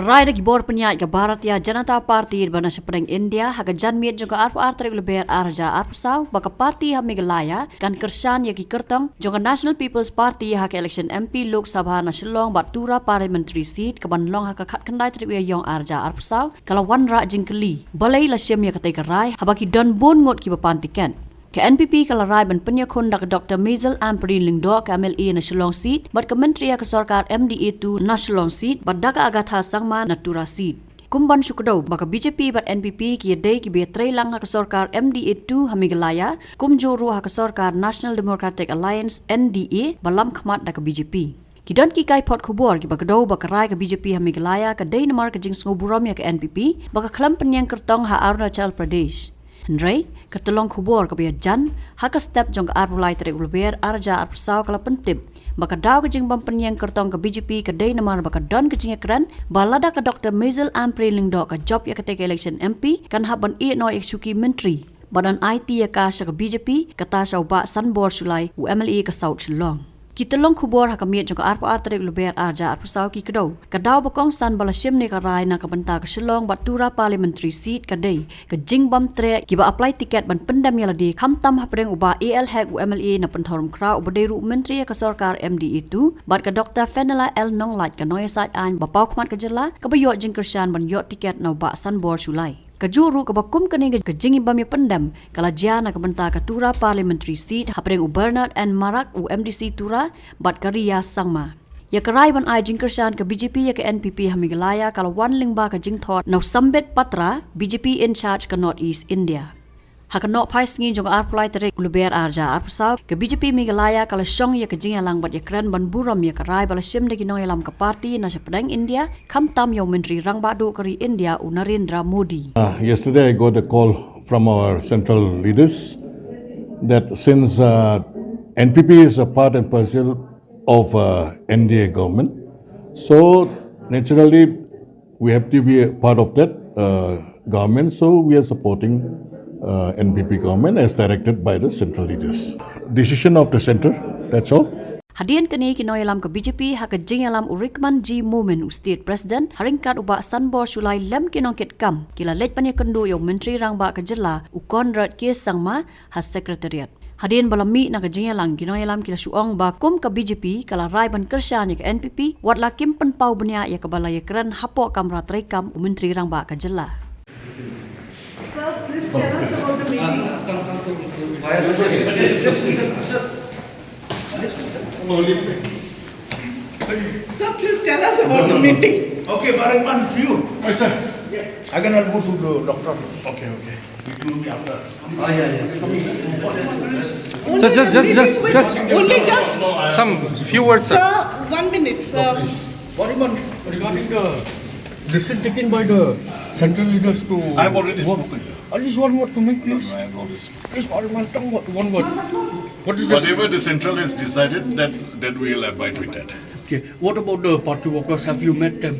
Hakarai da Khubor penyat ke Bharatiya Janata Party bana seperang India haga janmiat jongka arpu tarik leber arja arpusau baka parti ha Meghalaya kan kersan ya ki kertang jongka National People's Party ha ke election MP Lok Sabha na Shillong Batura parliamentary seat ke banlong ha ka khat kendai tarik yong arja arpusau kalau wan ra jingkeli balai la syam ya katai karai ha baki don bon ngot ki bapantikan ke NPP kalarai ban penyakun dak Dr. Ampareen lingdo ke MLA na Shillong seat bat ke Myntri ke sarkar MDA2 na Shillong seat bat daga agatha sangma na Tura seat kumban syukdau baka BJP bat NPP ki dei ki be trailang ke sarkar MDA2 ha Meghalaya kumjuru ha ke sarkar National Democratic Alliance NDA balam khmat dak BJP Kidan ki kai pot Khubor ki bagdau bakarai ke BJP ha Meghalaya ke dei namar ke jing ngoburam ya ke NPP baka klam penyang kertong ha Arunachal Pradesh Henry, ke Tyllong Khubor ke biar jan, haka step jong ke arpulai tarik ulber arja arpusau kala pentip. Baka daw ke jing bampen yang kertong ke BJP ke day namar baka don ke jing ekran, balada ke Dr. Ampareen lingdo ke job ya ketika election MP, kan haban no Shuki Myntri. Badan IT ya kasha ke BJP, kata syauba Sanbor Sulai, UMLA ke South Shillong. Kita Tyllong Khubor haka miat jong ke arpu tarik ulber arja arpusau ki kedau. Kadau bakong san bala syem ne karai na kabenta ke Shillong Batura parliamentary seat kadai ke jing bam tre ki ba apply tiket ban pendam ya ladi kamtam hapreng uba AL hek UMLA na penthorum kra ubadairu Myntri ke sarkar MDA2 bat ke Dr. Fenela L Nonglat ke noya sat an bapau khmat ke jela ke bayot jing kersan ban yot tiket na uba Sanbor Sulai. Kajuru ke bakum kene ke jingi bami pendam kala jana ke benta ke Tura parliamentary seat hapreng Bernard and Marak UMDC Tura bat kariya sangma. Ya kerai ban ai jingkersan ke BJP ya ke NPP ha Meghalaya kala wan lingba ke jing thot no sambet patra BJP in charge ke North East India. Haka no pai sngi jong arpulai tarik ulber arja arpusau ke BJP Meghalaya kala syong ya ke jing alang bat ya keren ban buram ya kerai bala syem de ginong alam ke parti na sepadang India kam tam yo Myntri rang badu kari India Narendra Modi. Yesterday I got a call from our central leaders that since NPP is a part and parcel of NDA government, so naturally we have to be a part of that government, so we are supporting NPP government as directed by the central leaders. Decision of the center, that's all. Hadian kini kinoy alam ke BJP haka jing alam Urikman G Moment State President haringkat uba Sanbor Sulai lem kinongkit kam kila lej panya kendu yung Myntri rang ba ke jela ukon rat kes sangma has secretariat. Hadian balami na ke jing alam kinoy alam kila suong ba kum ke BJP kala rai ban kersan ya ke NPP wat lakim penpau benya ya ke balaya keren hapo kamra trekam Myntri rang ba ke jela. Please tell us about the meeting. Sir, please tell us about the meeting. Okay, Barangman, you. Yes, sir. I can go to the doctor. Okay. It will be after. Only just Some few words, sir. Sir, 1 minute, sir. Barangman, regarding the decision taken by the central leaders to... I have already spoken. At least one word to me, please. I have already spoken. Please, Barangman, one word. What is that? Whatever the central has decided, that we will abide with that. Okay. What about the party workers? Have you met them?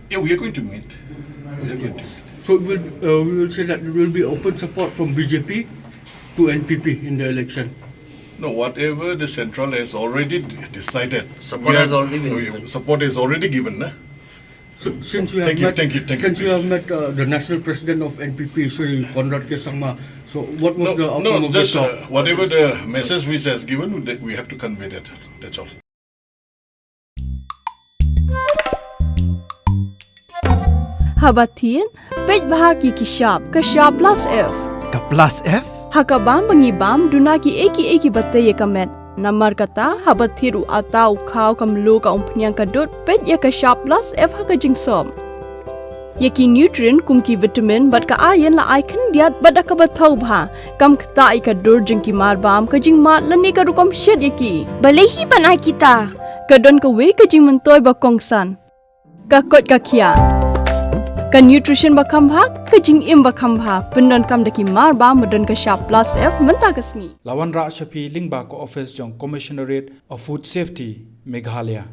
Yeah, we are going to meet. So we will say that there will be open support from BJP to NPP in the election. No, whatever the central has already decided. Support has already been given. Support is already given. Nah? So, since we have Thank you, since we please. have met the national president of NPP, Sri Konrad K. Sangma, so what was the outcome No, of just the talk? whatever the message which has given, that we have to convey that. That's all. Habatin, pej bahagi kishap plus F. Ka plus F? Hakabam bangibam dunaki eki batay kamet. Namar kata habathiru atau khau kamlu ka umpnyang kadut pej ya kishap plus F haka jingsom. Yaki nutrient kumki vitamin bat ka ayan la icon diat bat ka bathau bha kam khta ai ka dur jingki mar bam ka jing mat lani ka rukom shed yaki. Balehi banai kita. Kadon ka we ka jing mentoy ba kongsan. Ka kot ka kia. Ka nutrition bakam bha ka jing im bakam bha pendon kam daki mar ba madon ka sharp plus F menta kasni Lawan Ra Shafi Lingba ko office jong Commissionerate of Food Safety Meghalaya.